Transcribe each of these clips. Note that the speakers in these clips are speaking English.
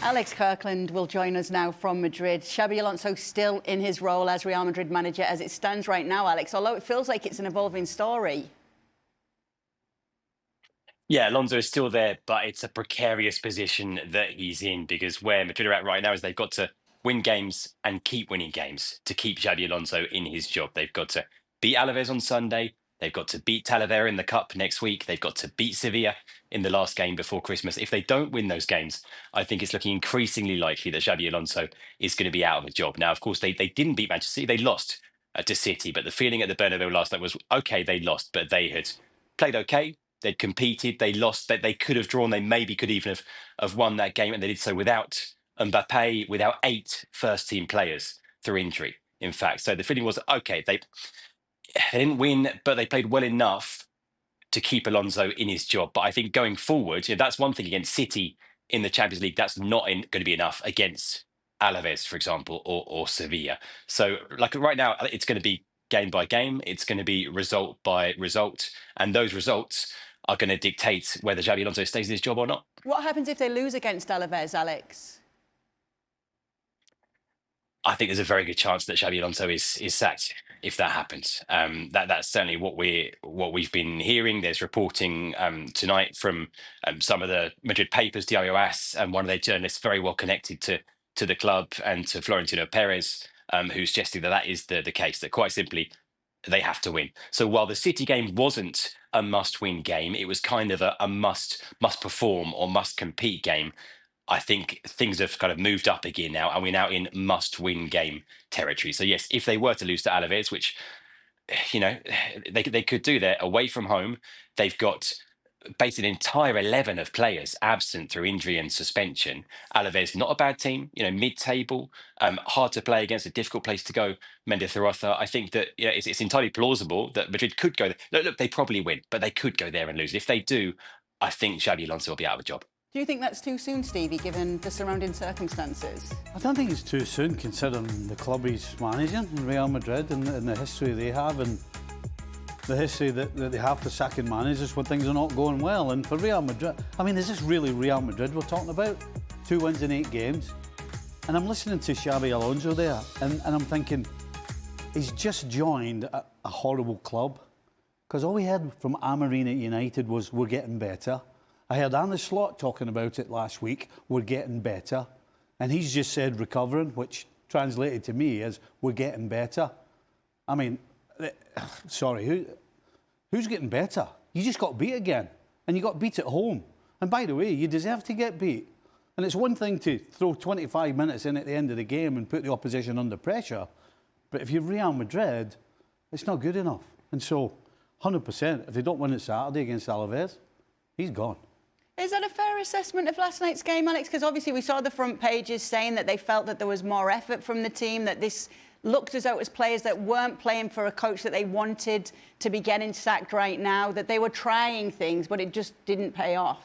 Alex Kirkland will join us now from Madrid. Xabi Alonso still in his role as Real Madrid manager as it stands right now, Alex, although it feels like it's an evolving story. Yeah, Alonso is still there, but it's a precarious position that he's in because where Madrid are at right now is they've got to win games and keep winning games to keep Xabi Alonso in his job. They've got to beat Alaves on Sunday. They've got to beat Talavera in the Cup next week. They've got to beat Sevilla in the last game before Christmas. If they don't win those games, I think it's looking increasingly likely that Xabi Alonso is going to be out of a job. Now, of course, they didn't beat Manchester City. They lost to City, but the feeling at the Bernabeu last night was, okay, they lost, but they had played okay. They'd competed, they lost, that they could have drawn, they maybe could even have won that game, and they did so without Mbappe, without 8 first-team players through injury, in fact. So the feeling was, okay, they didn't win, but they played well enough to keep Alonso in his job. But I think going forward, that's one thing against City in the Champions League, that's not going to be enough against Alaves, for example, or Sevilla. So like right now, it's going to be game by game, it's going to be result by result, and those results are going to dictate whether Xabi Alonso stays in his job or not. What happens if they lose against Alaves, Alex? I think there's a very good chance that Xabi Alonso is sacked if that happens. That's certainly what we've been hearing. There's reporting tonight from some of the Madrid papers, Diario AS, and one of their journalists very well connected to the club and to Florentino Perez, who's suggesting that is the case, that quite simply they have to win. So while the City game wasn't a must-win game, it was kind of a must-perform or must-compete game. I think things have kind of moved up again now, and we're now in must-win game territory. So yes, if they were to lose to Alaves, which they could do, there away from home, they've got basically an entire 11 of players absent through injury and suspension. Alaves, not a bad team, mid-table, hard to play against, a difficult place to go. Mendizorroza, I think that it's entirely plausible that Madrid could go there. Look, they probably win, but they could go there and lose. If they do, I think Xabi Alonso will be out of a job. Do you think that's too soon, Stevie, given the surrounding circumstances? I don't think it's too soon, considering the club he's managing, Real Madrid, and the history they have, and the history that they have for sacking managers when things are not going well. And for Real Madrid, I mean, is this really Real Madrid we're talking about? 2 wins in 8 games. And I'm listening to Xabi Alonso there, and I'm thinking, he's just joined a horrible club. Because all we heard from Amarina United was, we're getting better. I heard Anna Slot talking about it last week, we're getting better. And he's just said recovering, which translated to me as, we're getting better. I mean, sorry, who's getting better? You just got beat again, and you got beat at home. And by the way, you deserve to get beat. And it's one thing to throw 25 minutes in at the end of the game and put the opposition under pressure, but if you're Real Madrid, it's not good enough. And so, 100%, if they don't win it Saturday against Alaves, he's gone. Is that a fair assessment of last night's game, Alex? Because obviously we saw the front pages saying that they felt that there was more effort from the team, that this looked as though it was players that weren't playing for a coach that they wanted to be getting sacked right now, that they were trying things, but it just didn't pay off.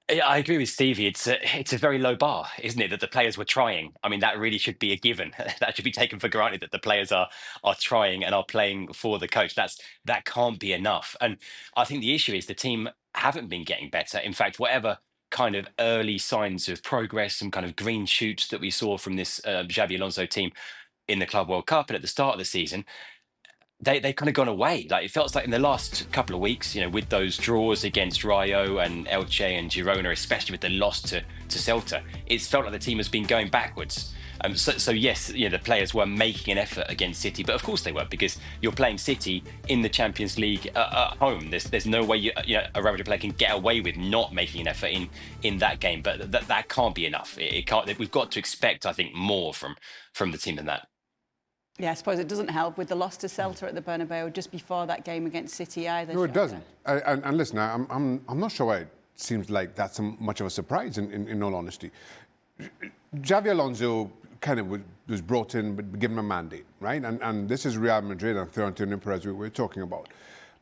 I agree with Stevie. It's a very low bar, isn't it, that the players were trying? I mean, that really should be a given. That should be taken for granted, that the players are trying and are playing for the coach. That can't be enough. And I think the issue is the team haven't been getting better. In fact, whatever kind of early signs of progress, some kind of green shoots that we saw from this Xabi Alonso team in the Club World Cup and at the start of the season, they've kind of gone away. Like, it feels like in the last couple of weeks, with those draws against Rayo and Elche and Girona, especially with the loss to Celta, it's felt like the team has been going backwards. So yes, the players were making an effort against City, but of course they were, because you're playing City in the Champions League at home. There's no way a Real Madrid player can get away with not making an effort in that game. But that can't be enough. It can't. We've got to expect, I think, more from the team than that. Yeah, I suppose it doesn't help with the loss to Celta at the Bernabeu just before that game against City either. No, it doesn't. And listen, I'm not sure why it seems like that's much of a surprise, in all honesty. Xabi Alonso kind of was brought in, but given a mandate, right? And this is Real Madrid and Florentino Perez we're talking about.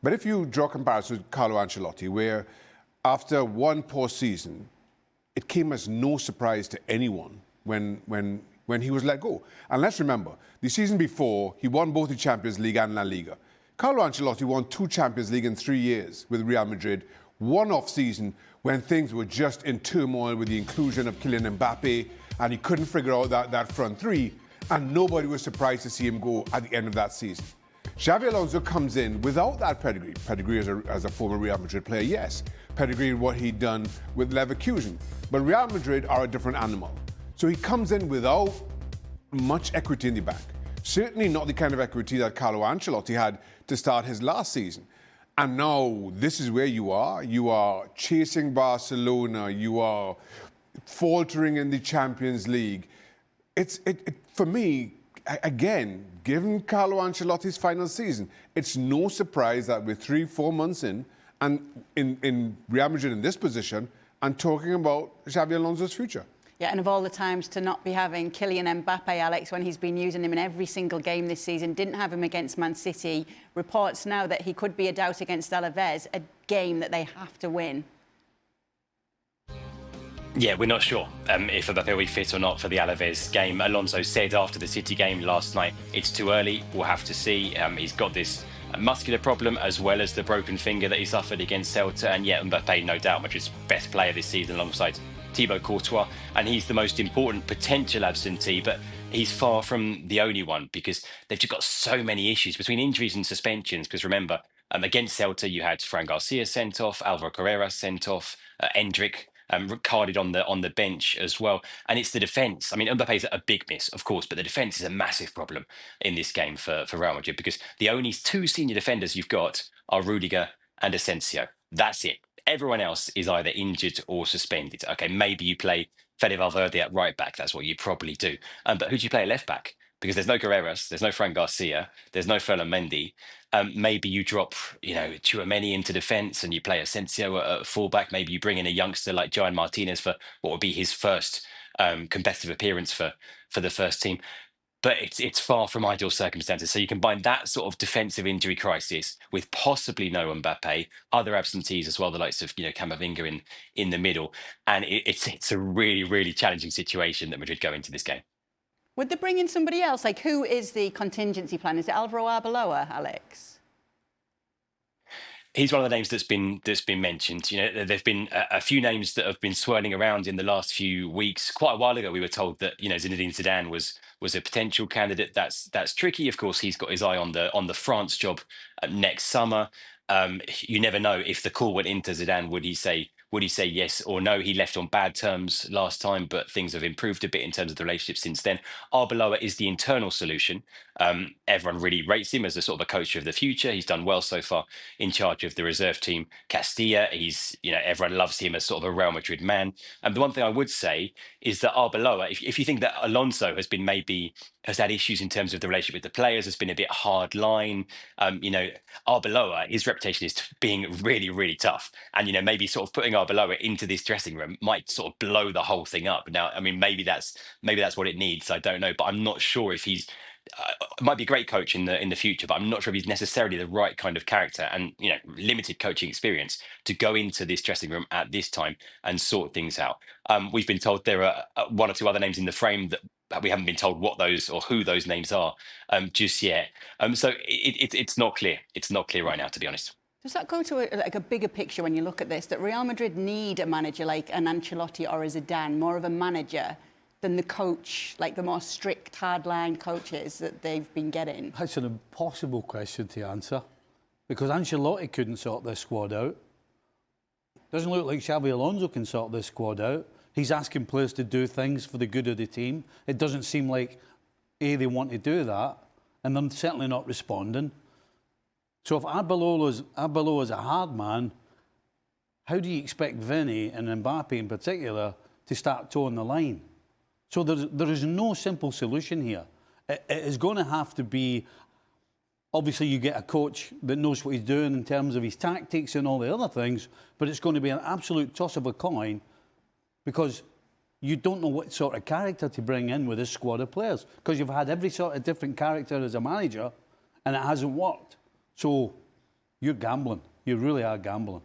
But if you draw comparisons with Carlo Ancelotti, where after one poor season, it came as no surprise to anyone when he was let go. And let's remember, the season before, he won both the Champions League and La Liga. Carlo Ancelotti won 2 Champions League in 3 years with Real Madrid, one-off season when things were just in turmoil with the inclusion of Kylian Mbappe, and he couldn't figure out that front three, and nobody was surprised to see him go at the end of that season. Xabi Alonso comes in without that pedigree. Pedigree as a former Real Madrid player, yes. Pedigree in what he'd done with Leverkusen. But Real Madrid are a different animal. So he comes in without much equity in the bank. Certainly not the kind of equity that Carlo Ancelotti had to start his last season. And now this is where you are. You are chasing Barcelona. You are faltering in the Champions League. For me, again, given Carlo Ancelotti's final season, it's no surprise that we're 3-4 months in, and in Real Madrid in this position, and talking about Xabi Alonso's future. Yeah, and of all the times to not be having Kylian Mbappe, Alex, when he's been using him in every single game this season, didn't have him against Man City. Reports now that he could be a doubt against Alaves, a game that they have to win. Yeah, we're not sure if Mbappe will be fit or not for the Alaves game. Alonso said after the City game last night, it's too early, we'll have to see. He's got this muscular problem as well as the broken finger that he suffered against Celta. And yet Mbappe, no doubt, Madrid's best player this season alongside Thibaut Courtois, and he's the most important potential absentee, but he's far from the only one because they've just got so many issues between injuries and suspensions. Because remember, against Celta, you had Fran Garcia sent off, Alvaro Carrera sent off, Endrick carded on the bench as well. And it's the defence. I mean, Mbappe's a big miss, of course, but the defence is a massive problem in this game for Real Madrid because the only two senior defenders you've got are Rudiger and Asensio. That's it. Everyone else is either injured or suspended. Okay, maybe you play Fede Valverde at right back. That's what you probably do. But who do you play at left back? Because there's no Guerreras, there's no Fran Garcia, there's no Ferland Mendy. Maybe you drop, Tchouameni into defence and you play Asensio at fullback. Maybe you bring in a youngster like Joan Martinez for what would be his first competitive appearance for the first team. But it's far from ideal circumstances. So you combine that sort of defensive injury crisis with possibly no Mbappe, other absentees as well, the likes of Camavinga in the middle, and it's a really, really challenging situation that Madrid go into this game. Would they bring in somebody else? Like, who is the contingency plan? Is it Alvaro Arbeloa, Alex? He's one of the names that's been mentioned. There've been a few names that have been swirling around in the last few weeks. Quite a while ago, we were told that Zinedine Zidane was a potential candidate. That's tricky. Of course, he's got his eye on the France job next summer. You never know if the call went into Zidane. Would he say yes or no? He left on bad terms last time, but things have improved a bit in terms of the relationship since then. Arbeloa is the internal solution. Everyone really rates him as a sort of a coach of the future. He's done well so far in charge of the reserve team Castilla. Everyone loves him as sort of a Real Madrid man. And the one thing I would say is that Arbeloa, if you think that Alonso has had issues in terms of the relationship with the players, has been a bit hard line. Arbeloa, his reputation is being really, really tough. And, maybe sort of putting Arbeloa into this dressing room might sort of blow the whole thing up. Now, I mean, maybe that's what it needs. I don't know, but I'm not sure if he's might be a great coach in the future, but I'm not sure if he's necessarily the right kind of character and limited coaching experience to go into this dressing room at this time and sort things out. We've been told there are one or two other names in the frame that we haven't been told what those or who those names are just yet. So it's not clear. It's not clear right now, to be honest. Does that go to a bigger picture when you look at this, that Real Madrid need a manager like an Ancelotti or a Zidane, more of a manager than the coach, like the more strict, hard-line coaches that they've been getting? That's an impossible question to answer because Ancelotti couldn't sort this squad out. Doesn't look like Xabi Alonso can sort this squad out. He's asking players to do things for the good of the team. It doesn't seem like, they want to do that, and they're certainly not responding. So if Arbeloa's a hard man, how do you expect Vinny and Mbappe in particular to start toeing the line? So there is no simple solution here. It is going to have to be, obviously you get a coach that knows what he's doing in terms of his tactics and all the other things, but it's going to be an absolute toss of a coin because you don't know what sort of character to bring in with this squad of players because you've had every sort of different character as a manager and it hasn't worked. So you're gambling. You really are gambling.